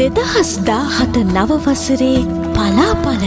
2017 නව වසරේ පලාපල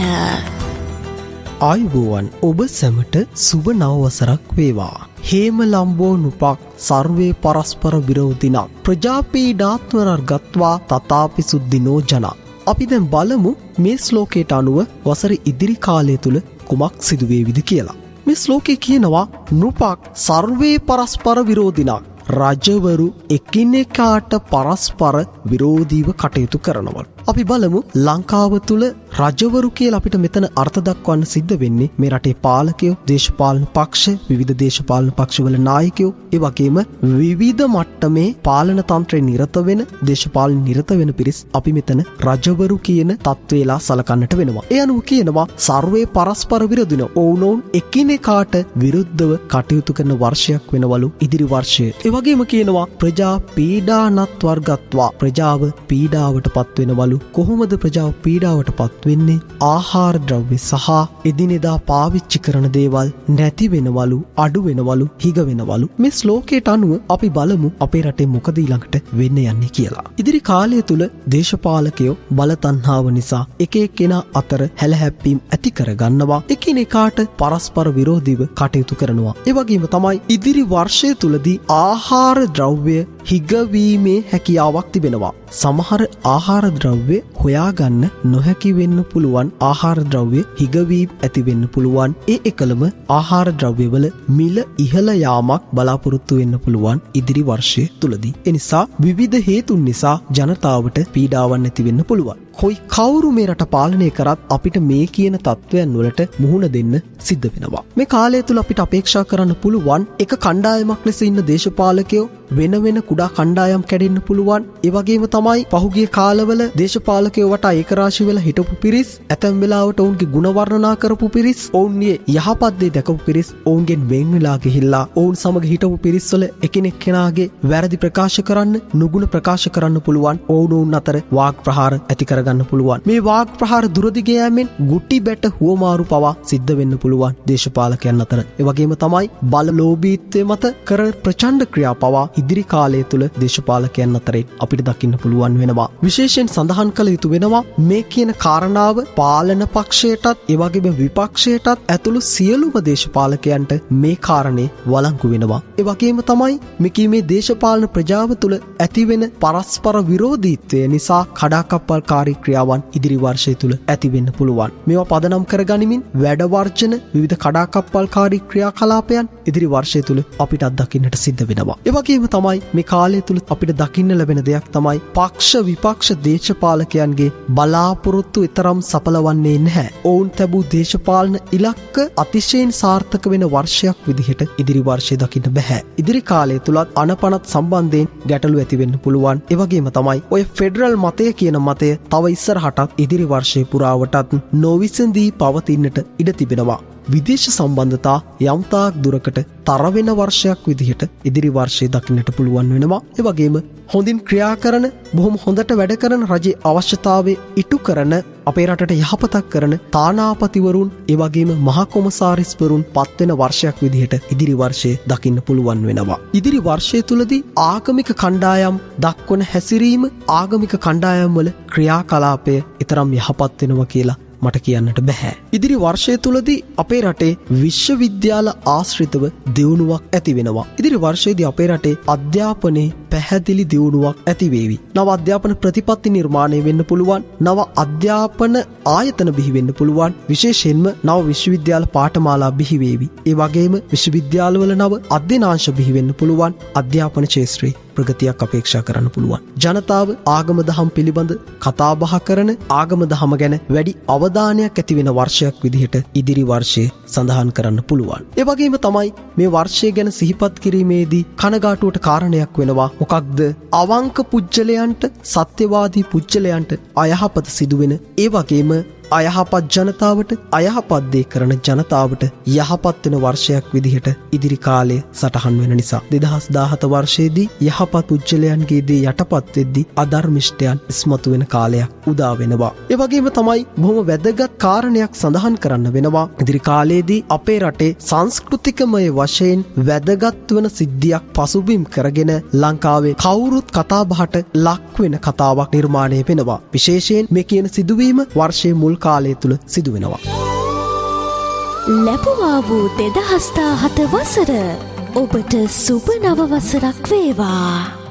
ආයුබෝවන් ඔබ සැමට සුබ නව වසරක් වේවා. හේමලම්බෝ නුපක් සර්වේ පරස්පර විරෝධිනා ප්‍රජාපීඩාත්වරර් ගත්වා තථාපි සුද්ධිනෝ ජන. අපි දැන් බලමු මේ ශ්ලෝකයට අනුව වසර ඉදිරි කාලය තුල කුමක් සිදුවේවිද කියලා. මේ ශ්ලෝකේ කියනවා නුපක් සර්වේ පරස්පර විරෝධිනා රජවරු එකිනෙකාට පරස්පර විරෝධීව කටයුතු කරනවා. අපි බලමු ලංකාව තුල රජවරු කියලා අපිට මෙතන අර්ථ දක්වන්න සිද්ධ වෙන්නේ මේ රටේ පාලකයෝ, දේශපාලන පක්ෂ, විවිධ දේශපාලන පක්ෂවල නායකයෝ, ඒ වගේම විවිධ මට්ටමේ පාලන තන්ත්‍රයේ නිරත වෙන, දේශපාලන නිරත වෙන පිරිස් අපි මෙතන රජවරු කියන තත්වේලා සලකන්නට වෙනවා. ඒ අනුව කියනවා සර්වේ පරස්පර විරෝධින ඕනෝන් එකිනෙකාට විරුද්ධව කටයුතු කරන වර්ෂයක් වෙනවලු ඉදිරි වර්ෂය. ඒ වගේම කියනවා ප්‍රජා පීඩානත් වර්ගත්වා ප්‍රජාව පීඩාවට පත් වෙනවලු. කොහොමද ප්‍රජාව පීඩාවට පත් වෙන්නේ? ආහාර ද්‍රව්‍ය සහ එදිනෙදා පාවිච්චි කරන දේවල් නැති වෙනවලු, අඩු වෙනවලු, හිග වෙනවලු. මේ ශ්ලෝකයට අනුව අපි බලමු අපේ රටේ මොකද ඊළඟට වෙන්න යන්නේ කියලා. ඉදිරි කාලය තුල දේශපාලකයෝ බල තණ්හාව නිසා එක එක්කෙනා අතර හැලහැප්පීම් ඇති කරගන්නවා. එකිනෙකාට පරස්පර විරෝධීව කටයුතු කරනවා. ඒ වගේම තමයි ඉදිරි වර්ෂය තුලදී ආහාර ද්‍රව්‍ය හිගවීමේ හැකියාවක් තිබෙනවා. සමහර ආහාර ද්‍රව්‍ය හොයාගන්න නොහැකි වෙන්න පුළුවන්. ආහාර ද්‍රව්‍ය හිගවීම ඇති වෙන්න පුළුවන්. ඒ එකලම ආහාර ද්‍රව්‍යවල මිල ඉහළ යාමක් බලාපොරොත්තු වෙන්න පුළුවන් ඉදිරි වර්ෂය තුලදී. ඒ නිසා විවිධ හේතුන් නිසා ජනතාවට පීඩාවක් නැති වෙන්න පුළුවන්. කොයි කවුරු මේ රට පාලනය කරත් අපිට මේ කියන තත්ත්වයන් වලට මුහුණ දෙන්න සිද්ධ වෙනවා. මේ කාලය තුල අපිට අපේක්ෂා කරන්න පුළුවන් එක කණ්ඩායමක් ලෙස ඉන්න දේශපාලකයෝ වෙන වෙන කුඩා කණ්ඩායම් කැඩෙන්න පුළුවන්. ඒ වගේම තමයි පහුගිය කාලවල දේශපාලකයෝ වටා ඒකරාශී වෙලා හිටපු පිරිස්, ඇතැම් වෙලාවට ඔවුන්ගේ ගුණ වර්ණනා කරපු පිරිස්, ඔවුන්ගේ යහපත් දේ දැකපු පිරිස් ඔවුන්ගෙන් වෙන් වෙලා ගිහිල්ලා ඔවුන් සමග හිටපු පිරිස් වල එකිනෙක කෙනාගේ වැරදි ප්‍රකාශ කරන්න, නුගුණ ප්‍රකාශ කරන්න පුළුවන්. ඔවුන් අතර වාග් ප්‍රහාර ඇති කරගන්න පුළුවන්. මේ වාග් ප්‍රහාර දුරදිග යෑමෙන් ගුටි බැට හුවමාරු පවා සිද්ධ වෙන්න පුළුවන් දේශපාලකයන් අතර. ඒ වගේම තමයි බලලෝභීත්වය මත කරන ප්‍රචණ්ඩ ක්‍රියා පවා ඉදිරි කාලය තුල දේශපාලකයන් අතරේ අපිට දකින්න පුළුවන් වෙනවා. විශේෂයෙන් සඳහන් කළ යුතු වෙනවා මේ කියන කාරණාව පාලන පක්ෂයටත් ඒ වගේම විපක්ෂයටත් ඇතුළු සියලුම දේශපාලකයන්ට මේ කාරණේ වළංගු වෙනවා. ඒ වගේම තමයි මේ දේශපාලන ප්‍රජාව තුල ඇතිවෙන පරස්පර විරෝධීත්වය නිසා කඩාකප්පල්කාරී ක්‍රියාවන් ඉදිරි වර්ෂය තුල ඇති වෙන්න පුළුවන්. මේවා පදනම් කරගනිමින් වැඩ වර්ජන විවිධ කඩාකප්පල්කාරී ක්‍රියාකලාපයන් ඉදිරි වර්ෂය තුල අපිට අත්දකින්නට සිද්ධ වෙනවා. ඒ වගේම තමයි මේ කාලය තුල අපිට දකින්න ලැබෙන දෙයක් තමයි පක්ෂ විපක්ෂ දේශපාලකයන්ගේ බලාපොරොත්තු තරම් සඵලවන්නේ නැහැ. ඔවුන් තැබූ දේශපාලන ඉලක්ක අතිශයින් සාර්ථක වෙන වර්ෂයක් විදිහට ඉදිරි වර්ෂය දකින්න බෑ. ඉදිරි කාලය තුලත් අනපනත් සම්බන්ධයෙන් ගැටලු ඇති වෙන්න පුළුවන්. ඒ වගේම තමයි ඔය ෆෙඩරල් මතය කියන මතය තව ඉස්සරහටත් ඉදිරි වර්ෂයේ පුරාවටත් නොවිසඳී පවතින්නට ඉඩ තිබෙනවා. විදේශ සම්බන්ධතා යම්තාක් දුරකට තර වෙන වර්ෂයක් විදිහට ඉදිරි වර්ෂයේ දකින්නට පුළුවන් වෙනවා. ඒ වගේම හොඳින් ක්‍රියා කරන, බොහොම හොඳට වැඩ කරන, රජයේ අවශ්‍යතාවය ඉටු කරන, අපේ රටට යහපතක් කරන තානාපතිවරුන්, ඒ වගේම මහා කොමසාරිස්වරුන් පත් වෙන වර්ෂයක් විදිහට ඉදිරි වර්ෂයේ දකින්න පුළුවන් වෙනවා. ඉදිරි වර්ෂය තුලදී ආගමික කණ්ඩායම් දක්වන හැසිරීම, ආගමික කණ්ඩායම් වල ක්‍රියාකලාපය ඊතරම් යහපත් වෙනවා කියලා මට කියන්නට බෑ. ඉදිරි වර්ෂය තුලදී අපේ රටේ විශ්වවිද්‍යාල ආශ්‍රිතව දියුණුවක් ඇති වෙනවා. ඉදිරි වර්ෂයේදී අපේ රටේ අධ්‍යාපනයේ පැහැදිලි දියුණුවක් ඇති වේවි. නව අධ්‍යාපන ප්‍රතිපත්ති නිර්මාණය වෙන්න පුළුවන්. නව අධ්‍යාපන ආයතන බිහි වෙන්න පුළුවන්. විශේෂයෙන්ම නව විශ්වවිද්‍යාල පාඨමාලා බිහි වේවි. ඒ වගේම විශ්වවිද්‍යාලවල නව අධ්‍යනාංශ බිහි වෙන්න පුළුවන්. අධ්‍යාපන ක්ෂේත්‍රයේ ප්‍රගතියක් අපේක්ෂා කරන්න පුළුවන්. ජනතාව ආගම දහම් පිළිබඳ කතා බහ කරන, ආගම දහම ගැන වැඩි අවධානයක් ඇති වෙන වර්ෂයක් විදිහට ඉදිරි වර්ෂයේ සඳහන් කරන්න පුළුවන්. ඒ වගේම තමයි මේ වර්ෂය ගැන සිහිපත් කිරීමේදී කනගාටුවට කාරණයක් වෙනවා. මොකක්ද? අවංක පුජ්‍යලයන්ට, සත්‍යවාදී පුජ්‍යලයන්ට අයහපත සිදුවෙන, ඒ වගේම අයහපත් ජනතාවට අයහපත් දේ කරන ජනතාවට යහපත් වෙන වර්ෂයක් විදිහට ඉදිරි කාලය සටහන් වෙන නිසා 2017 වර්ෂයේදී යහපත් පුජ්‍යලයන්ගේ දේ යටපත් වෙද්දී අධර්මිෂ්ඨයන් ඉස්මතු වෙන කාලයක් උදා වෙනවා. ඒ වගේම තමයි බොහොම වැදගත් කාරණයක් සඳහන් කරන්න වෙනවා. ඉදිරි කාලයේදී අපේ රටේ සංස්කෘතිකමය වශයෙන් වැදගත් වන සිද්ධියක් පසුබිම් කරගෙන ලංකාවේ කවුරුත් කතාබහට ලක් වෙන කතාවක් නිර්මාණය වෙනවා. විශේෂයෙන් මේ කියන සිදුවීම වර්ෂයේ මුල් කාලය තුල සිදු වෙනවා. ලැබුවා වූ 2017 වසර ඔබට සුබ නව වසරක් වේවා.